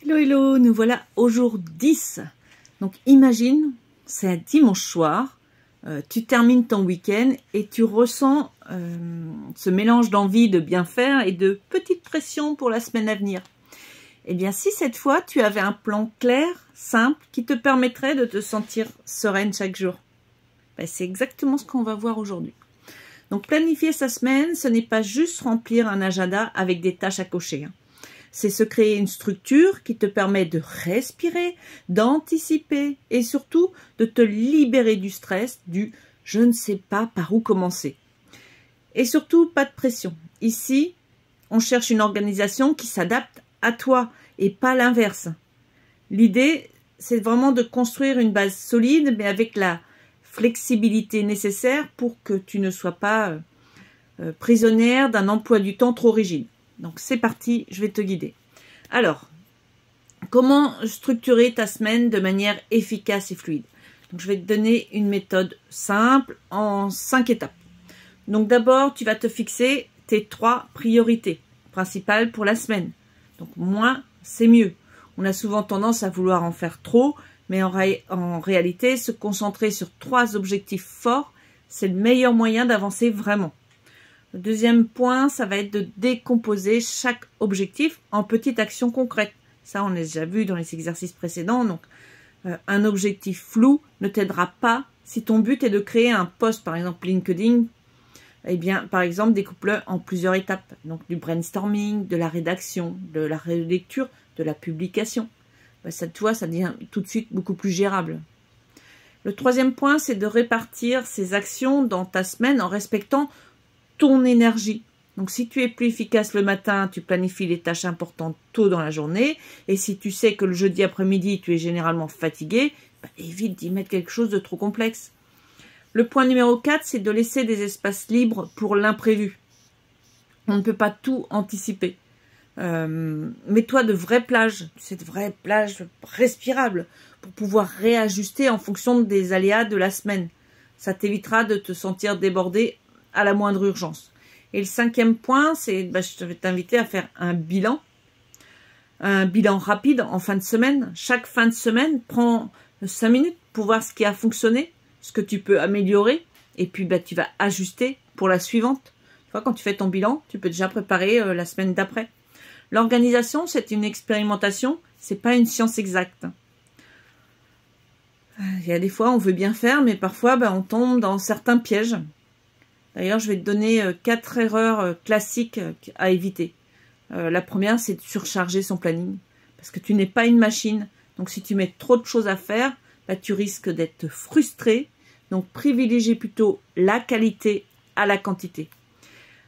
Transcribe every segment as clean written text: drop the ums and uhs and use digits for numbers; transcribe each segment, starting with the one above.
Hello, hello, nous voilà au jour 10. Donc imagine, c'est un dimanche soir, tu termines ton week-end et tu ressens ce mélange d'envie de bien faire et de petite pression pour la semaine à venir. Eh bien, si cette fois, tu avais un plan clair, simple, qui te permettrait de te sentir sereine chaque jour. Ben, c'est exactement ce qu'on va voir aujourd'hui. Donc planifier sa semaine, ce n'est pas juste remplir un agenda avec des tâches à cocher. C'est se créer une structure qui te permet de respirer, d'anticiper et surtout de te libérer du stress, du « je ne sais pas par où commencer ». Et surtout, pas de pression. Ici, on cherche une organisation qui s'adapte à toi et pas l'inverse. L'idée, c'est vraiment de construire une base solide, mais avec la flexibilité nécessaire pour que tu ne sois pas prisonnière d'un emploi du temps trop rigide. Donc c'est parti, je vais te guider. Alors, comment structurer ta semaine de manière efficace et fluide? Donc, je vais te donner une méthode simple en 5 étapes. Donc d'abord, tu vas te fixer tes 3 priorités principales pour la semaine. Donc moins, c'est mieux. On a souvent tendance à vouloir en faire trop, mais en réalité, se concentrer sur 3 objectifs forts, c'est le meilleur moyen d'avancer vraiment. Le deuxième point, ça va être de décomposer chaque objectif en petites actions concrètes. Ça, on l'a déjà vu dans les exercices précédents. Donc, un objectif flou ne t'aidera pas si ton but est de créer un post, par exemple LinkedIn. Eh bien, par exemple, découpe-le en plusieurs étapes. Donc, du brainstorming, de la rédaction, de la relecture, de la publication. Ben, ça, tu vois, ça devient tout de suite beaucoup plus gérable. Le troisième point, c'est de répartir ces actions dans ta semaine en respectant ton énergie. Donc, si tu es plus efficace le matin, tu planifies les tâches importantes tôt dans la journée. Et si tu sais que le jeudi après-midi, tu es généralement fatigué, bah, évite d'y mettre quelque chose de trop complexe. Le point numéro 4, c'est de laisser des espaces libres pour l'imprévu. On ne peut pas tout anticiper. Mets-toi de vraies plages, de vraies plages respirables pour pouvoir réajuster en fonction des aléas de la semaine. Ça t'évitera de te sentir débordé à la moindre urgence. Et le 5e point, c'est, je vais t'inviter à faire un bilan rapide en fin de semaine. Chaque fin de semaine, prends 5 minutes pour voir ce qui a fonctionné, ce que tu peux améliorer, et puis tu vas ajuster pour la suivante. Tu vois, quand tu fais ton bilan, tu peux déjà préparer la semaine d'après. L'organisation, c'est une expérimentation, c'est pas une science exacte. Il y a des fois, on veut bien faire, mais parfois, on tombe dans certains pièges. D'ailleurs, je vais te donner 4 erreurs classiques à éviter. La première, c'est de surcharger son planning. Parce que tu n'es pas une machine. Donc, si tu mets trop de choses à faire, tu risques d'être frustré. Donc, privilégie plutôt la qualité à la quantité.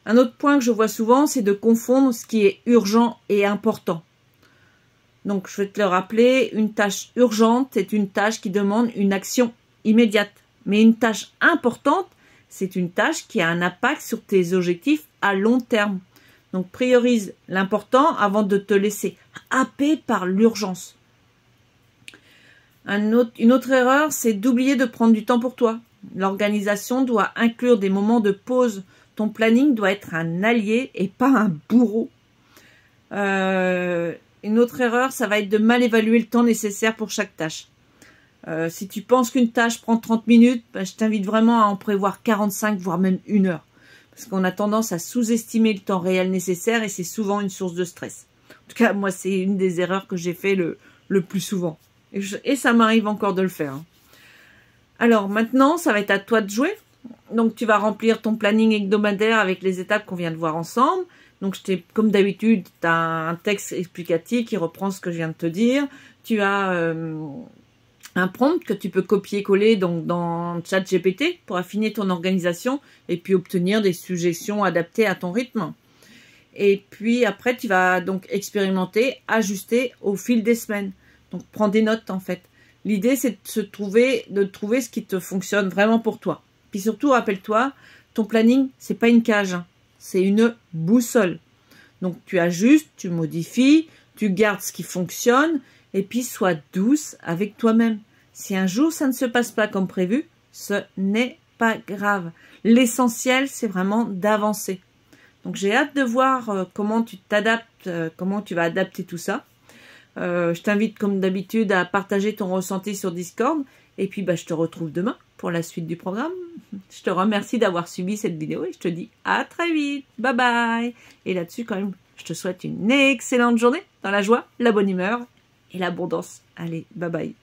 Un autre point que je vois souvent, c'est de confondre ce qui est urgent et important. Donc, je vais te le rappeler, une tâche urgente est une tâche qui demande une action immédiate. Mais une tâche importante, c'est une tâche qui a un impact sur tes objectifs à long terme. Donc, priorise l'important avant de te laisser happer par l'urgence. Une autre erreur, c'est d'oublier de prendre du temps pour toi. L'organisation doit inclure des moments de pause. Ton planning doit être un allié et pas un bourreau. Une autre erreur, ça va être de mal évaluer le temps nécessaire pour chaque tâche. Si tu penses qu'une tâche prend 30 minutes, je t'invite vraiment à en prévoir 45, voire même 1 heure. Parce qu'on a tendance à sous-estimer le temps réel nécessaire et c'est souvent une source de stress. En tout cas, moi, c'est une des erreurs que j'ai fait le plus souvent. Et ça m'arrive encore de le faire. Alors maintenant, ça va être à toi de jouer. Donc, tu vas remplir ton planning hebdomadaire avec les étapes qu'on vient de voir ensemble. Donc, comme d'habitude, tu as un texte explicatif qui reprend ce que je viens de te dire. Tu as un prompt que tu peux copier-coller dans ChatGPT pour affiner ton organisation et puis obtenir des suggestions adaptées à ton rythme. Et puis après, tu vas donc expérimenter, ajuster au fil des semaines. Donc, prends des notes en fait. L'idée, c'est de trouver ce qui te fonctionne vraiment pour toi. Puis surtout, rappelle-toi, ton planning, c'est pas une cage, hein. C'est une boussole. Donc, tu ajustes, tu modifies, tu gardes ce qui fonctionne et puis sois douce avec toi-même. Si un jour ça ne se passe pas comme prévu, ce n'est pas grave. L'essentiel, c'est vraiment d'avancer. Donc j'ai hâte de voir comment tu t'adaptes, comment tu vas adapter tout ça. Je t'invite comme d'habitude à partager ton ressenti sur Discord. Et puis je te retrouve demain pour la suite du programme. Je te remercie d'avoir suivi cette vidéo et je te dis à très vite. Bye bye. Et là-dessus quand même, je te souhaite une excellente journée dans la joie, la bonne humeur et l'abondance. Allez, bye bye.